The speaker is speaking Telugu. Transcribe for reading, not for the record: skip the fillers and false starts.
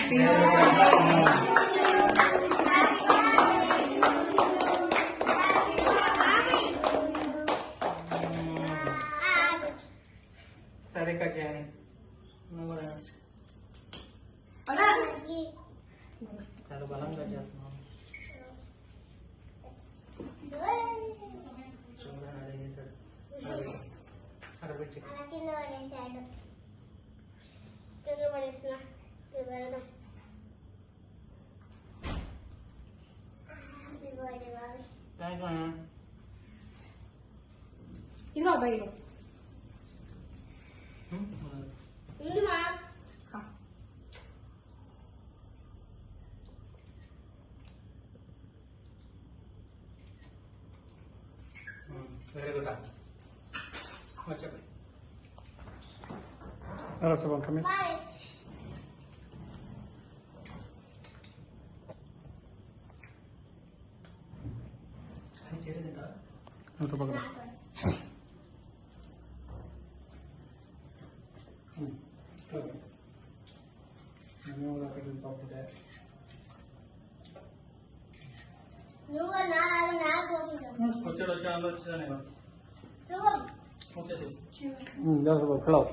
సరే కట్ చేయండి చాలా బలంగా చేస్తున్నాం ఇదిగో బయట వెరీ గుడ్ వచ్చాయి Sykam, come here. Sykam. వచ్చాడు వచ్చాను వచ్చాను That's about close.